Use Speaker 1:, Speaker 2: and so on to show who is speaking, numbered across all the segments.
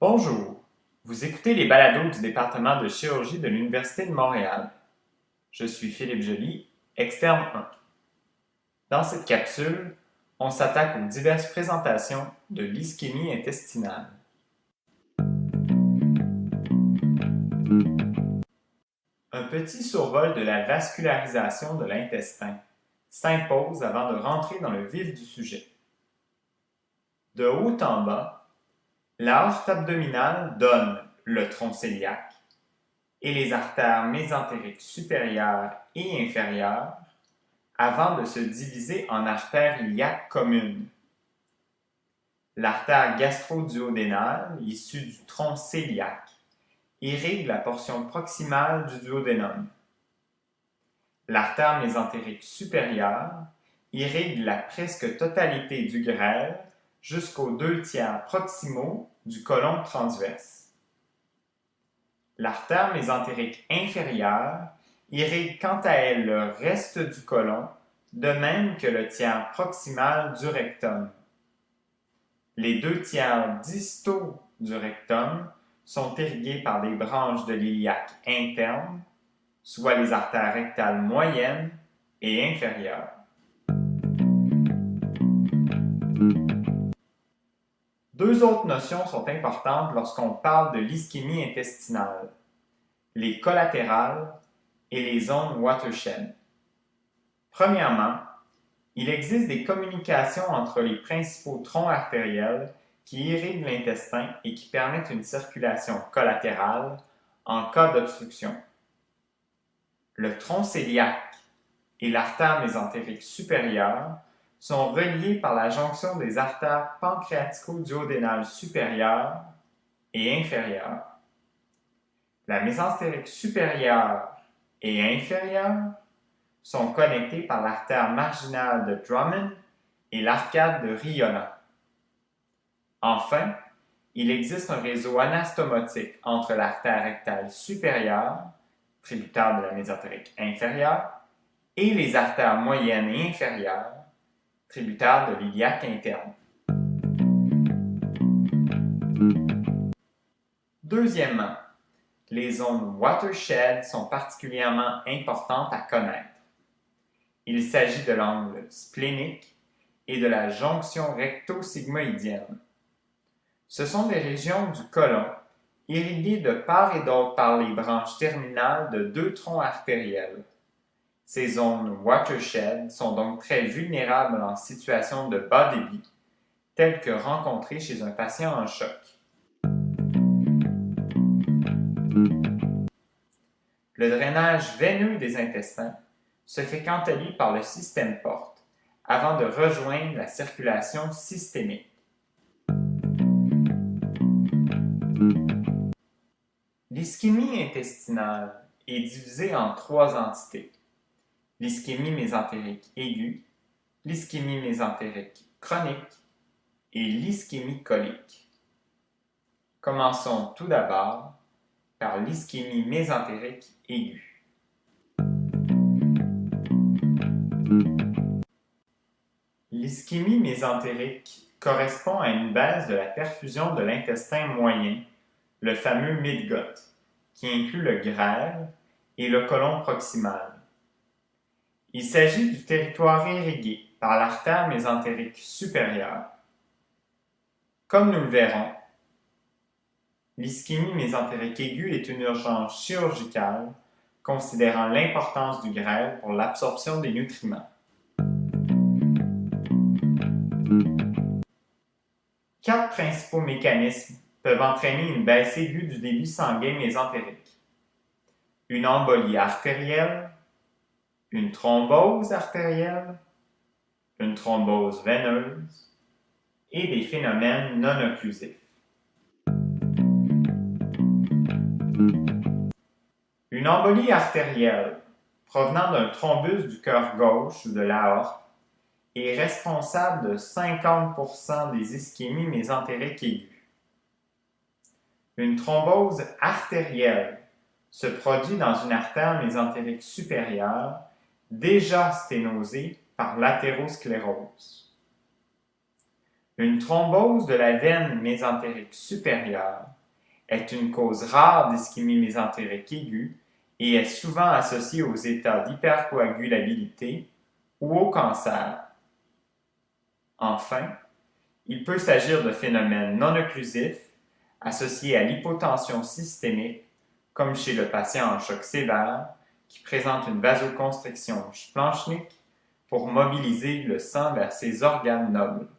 Speaker 1: Bonjour, vous écoutez les balados du département de chirurgie de l'Université de Montréal. Je suis Philippe Joly, externe 1. Dans cette capsule, on s'attaque aux diverses présentations de l'ischémie intestinale. Un petit survol de la vascularisation de l'intestin s'impose avant de rentrer dans le vif du sujet. De haut en bas, l'aorte abdominale donne le tronc cœliaque et les artères mésentériques supérieures et inférieures avant de se diviser en artères iliaques communes. L'artère gastro-duodénale, issue du tronc cœliaque, irrigue la portion proximale du duodénum. L'artère mésentérique supérieure irrigue la presque totalité du grêle jusqu'aux 2/3 proximaux du côlon transverse. L'artère mésentérique inférieure irrigue quant à elle le reste du côlon, de même que le tiers proximal du rectum. Les 2/3 distaux du rectum sont irrigués par des branches de l'iliaque interne, soit les artères rectales moyennes et inférieures. Deux autres notions sont importantes lorsqu'on parle de l'ischémie intestinale, les collatérales et les zones watershed. Premièrement, il existe des communications entre les principaux troncs artériels qui irriguent l'intestin et qui permettent une circulation collatérale en cas d'obstruction. Le tronc cœliaque et l'artère mésentérique supérieure sont reliés par la jonction des artères pancréatico-duodénales supérieures et inférieures. La mésentérique supérieure et inférieure sont connectés par l'artère marginale de Drummond et l'arcade de Riola. Enfin, il existe un réseau anastomotique entre l'artère rectale supérieure, tributaire de la mésentérique inférieure, et les artères moyennes et inférieures, tributaires de l'iliaque interne. Deuxièmement, les zones watershed sont particulièrement importantes à connaître. Il s'agit de l'angle splénique et de la jonction recto-sigmoïdienne. Ce sont des régions du côlon irriguées de part et d'autre par les branches terminales de deux troncs artériels. Ces zones watershed sont donc très vulnérables en situation de bas débit, telles que rencontrées chez un patient en choc. Le drainage veineux des intestins se fait quant à lui par le système porte, avant de rejoindre la circulation systémique. L'ischémie intestinale est divisée en trois entités: l'ischémie mésentérique aiguë, l'ischémie mésentérique chronique et l'ischémie colique. Commençons tout d'abord par l'ischémie mésentérique aiguë. L'ischémie mésentérique correspond à une baisse de la perfusion de l'intestin moyen, le fameux midgut, qui inclut le grêle et le côlon proximal. Il s'agit du territoire irrigué par l'artère mésentérique supérieure. Comme nous le verrons, l'ischémie mésentérique aiguë est une urgence chirurgicale, considérant l'importance du grêle pour l'absorption des nutriments. Quatre principaux mécanismes peuvent entraîner une baisse aiguë du débit sanguin mésentérique: une embolie artérielle, une thrombose artérielle, une thrombose veineuse et des phénomènes non occlusifs. Une embolie artérielle provenant d'un thrombus du cœur gauche ou de l'aorte est responsable de 50% des ischémies mésentériques aiguës. Une thrombose artérielle se produit dans une artère mésentérique supérieure déjà sténosée par l'athérosclérose. Une thrombose de la veine mésentérique supérieure est une cause rare d'ischémie mésentérique aiguë et est souvent associée aux états d'hypercoagulabilité ou au cancer. Enfin, il peut s'agir de phénomènes non occlusifs associés à l'hypotension systémique, comme chez le patient en choc sévère qui présente une vasoconstriction planchnique pour mobiliser le sang vers ses organes nobles.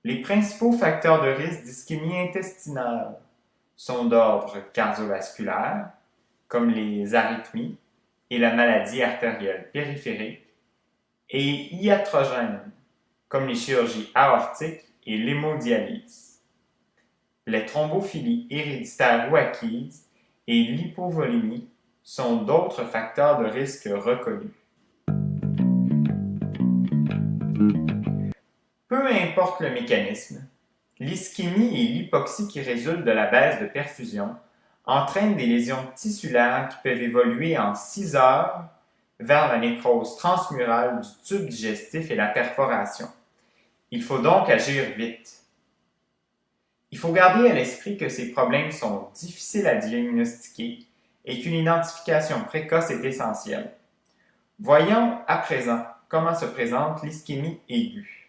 Speaker 1: Les principaux facteurs de risque d'ischémie intestinale sont d'ordre cardiovasculaire, comme les arythmies et la maladie artérielle périphérique, et iatrogènes, comme les chirurgies aortiques et l'hémodialyse. Les thrombophilies héréditaires ou acquises et l'hypovolémie sont d'autres facteurs de risque reconnus. Peu importe le mécanisme, l'ischémie et l'hypoxie qui résultent de la baisse de perfusion entraînent des lésions tissulaires qui peuvent évoluer en 6 heures vers la nécrose transmurale du tube digestif et la perforation. Il faut donc agir vite. Il faut garder à l'esprit que ces problèmes sont difficiles à diagnostiquer et qu'une identification précoce est essentielle. Voyons à présent comment se présente l'ischémie aiguë.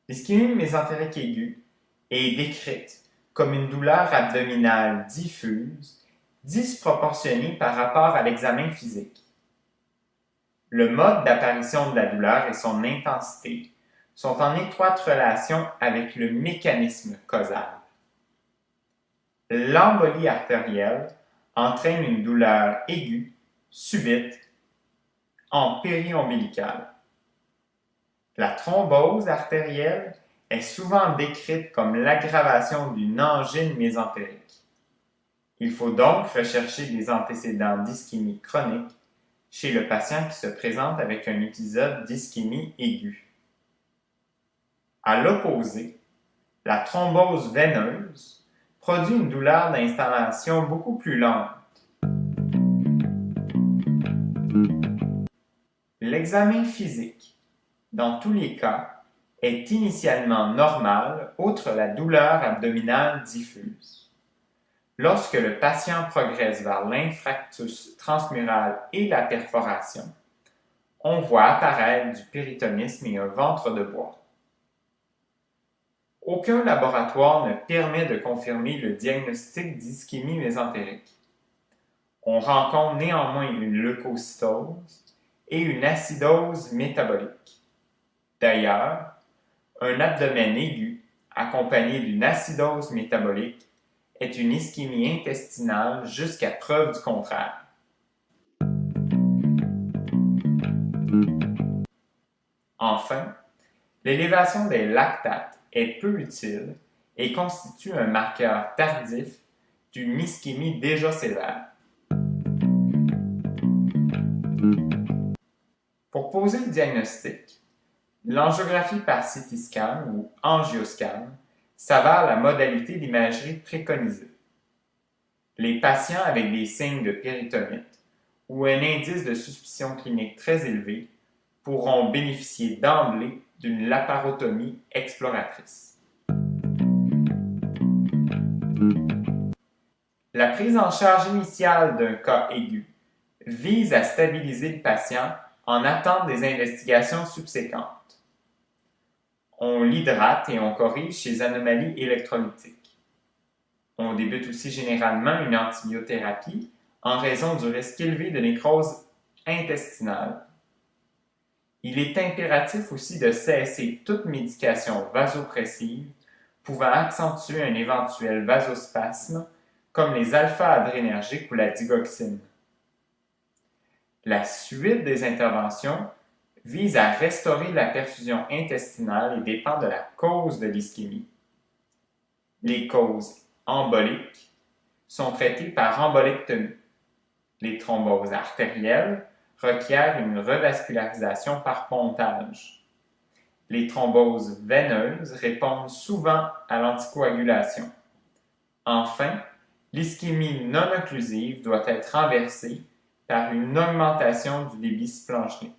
Speaker 1: L'ischémie mésentérique aiguë est décrite comme une douleur abdominale diffuse, disproportionnée par rapport à l'examen physique. Le mode d'apparition de la douleur et son intensité sont en étroite relation avec le mécanisme causal. L'embolie artérielle entraîne une douleur aiguë, subite, en périombilicale. La thrombose artérielle est souvent décrite comme l'aggravation d'une angine mésentérique. Il faut donc rechercher des antécédents d'ischémie chronique chez le patient qui se présente avec un épisode d'ischémie aiguë. À l'opposé, la thrombose veineuse produit une douleur d'installation beaucoup plus lente. L'examen physique, dans tous les cas, est initialement normal, outre la douleur abdominale diffuse. Lorsque le patient progresse vers l'infractus transmural et la perforation, on voit apparaître du péritonisme et un ventre de bois. Aucun laboratoire ne permet de confirmer le diagnostic d'ischémie mésentérique. On rencontre néanmoins une leucocytose et une acidose métabolique. D'ailleurs, un abdomen aigu accompagné d'une acidose métabolique est une ischémie intestinale jusqu'à preuve du contraire. Enfin, l'élévation des lactates est peu utile et constitue un marqueur tardif d'une ischémie déjà sévère. Pour poser le diagnostic, l'angiographie par CT scan ou angioscan s'avère la modalité d'imagerie préconisée. Les patients avec des signes de péritonite ou un indice de suspicion clinique très élevé pourront bénéficier d'emblée d'une laparotomie exploratrice. La prise en charge initiale d'un cas aigu vise à stabiliser le patient en attente des investigations subséquentes. On l'hydrate et on corrige ses anomalies électrolytiques. On débute aussi généralement une antibiothérapie en raison du risque élevé de nécrose intestinale. Il est impératif aussi de cesser toute médication vasopressive pouvant accentuer un éventuel vasospasme, comme les alpha-adrénergiques ou la digoxine. La suite des interventions vise à restaurer la perfusion intestinale et dépend de la cause de l'ischémie. Les causes emboliques sont traitées par embolectomie. Les thromboses artérielles requièrent une revascularisation par pontage. Les thromboses veineuses répondent souvent à l'anticoagulation. Enfin, l'ischémie non occlusive doit être renversée par une augmentation du débit splanchnique.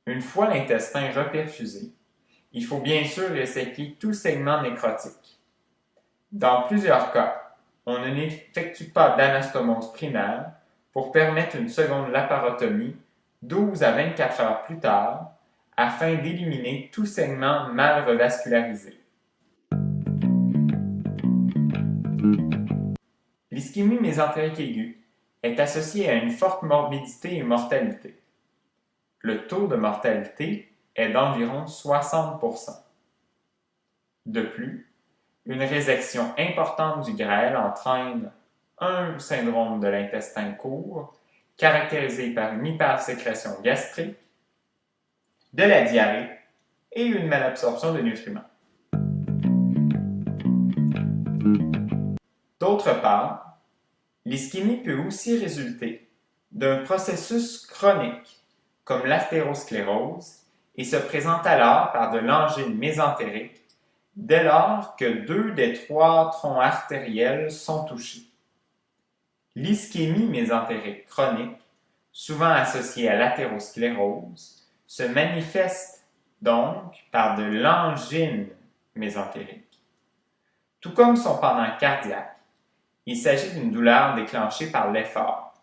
Speaker 1: Une fois l'intestin reperfusé, il faut bien sûr resséquer tout segment nécrotique. Dans plusieurs cas, on n'effectue pas d'anastomose primaire pour permettre une seconde laparotomie 12 à 24 heures plus tard afin d'éliminer tout segment mal revascularisé. L'ischémie mésentérique aiguë est associée à une forte morbidité et mortalité. Le taux de mortalité est d'environ 60%. De plus, une résection importante du grêle entraîne un syndrome de l'intestin court, caractérisé par une hypersécrétion gastrique, de la diarrhée et une malabsorption de nutriments. D'autre part, l'ischémie peut aussi résulter d'un processus chronique comme l'athérosclérose et se présente alors par de l'angine mésentérique dès lors que 2 des 3 troncs artériels sont touchés. L'ischémie mésentérique chronique, souvent associée à l'athérosclérose, se manifeste donc par de l'angine mésentérique. Tout comme son pendant cardiaque, il s'agit d'une douleur déclenchée par l'effort.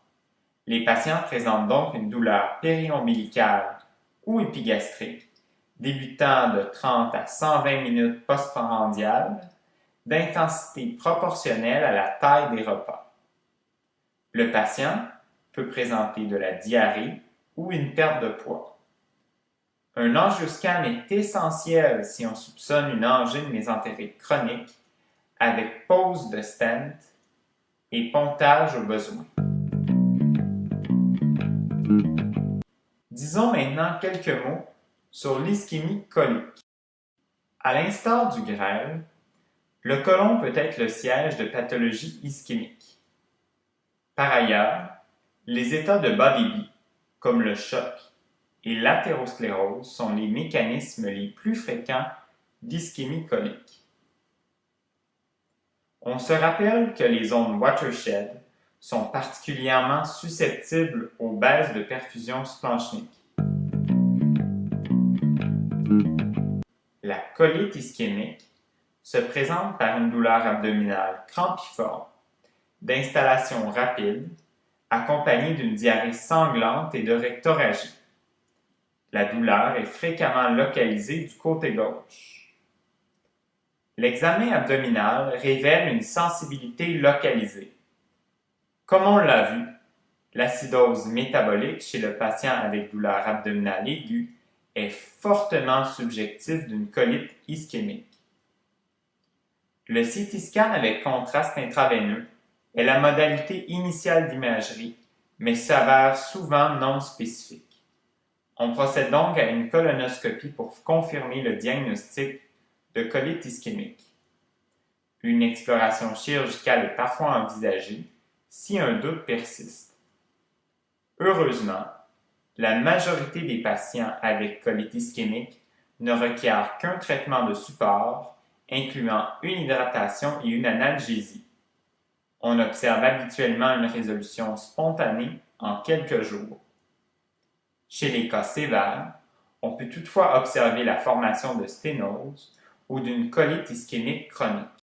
Speaker 1: Les patients présentent donc une douleur périombilicale ou épigastrique, débutant de 30 à 120 minutes postprandiales, d'intensité proportionnelle à la taille des repas. Le patient peut présenter de la diarrhée ou une perte de poids. Un angioscan est essentiel si on soupçonne une angine mésentérique chronique avec pose de stent et pontage au besoin. Disons maintenant quelques mots sur l'ischémie colique. À l'instar du grêle, le côlon peut être le siège de pathologies ischémiques. Par ailleurs, les états de bas débit, comme le choc et l'athérosclérose, sont les mécanismes les plus fréquents d'ischémie colique. On se rappelle que les zones watershed sont particulièrement susceptibles aux baisses de perfusion splanchnique. La colite ischémique se présente par une douleur abdominale crampiforme, d'installation rapide, accompagnée d'une diarrhée sanglante et de rectorragie. La douleur est fréquemment localisée du côté gauche. L'examen abdominal révèle une sensibilité localisée. Comme on l'a vu, l'acidose métabolique chez le patient avec douleur abdominale aiguë est fortement subjectif d'une colite ischémique. Le CT scan avec contraste intraveineux est la modalité initiale d'imagerie, mais s'avère souvent non spécifique. On procède donc à une colonoscopie pour confirmer le diagnostic de colite ischémique. Une exploration chirurgicale est parfois envisagée si un doute persiste. Heureusement, la majorité des patients avec colite ischémique ne requièrent qu'un traitement de support, incluant une hydratation et une analgésie. On observe habituellement une résolution spontanée en quelques jours. Chez les cas sévères, on peut toutefois observer la formation de sténose ou d'une colite ischémique chronique.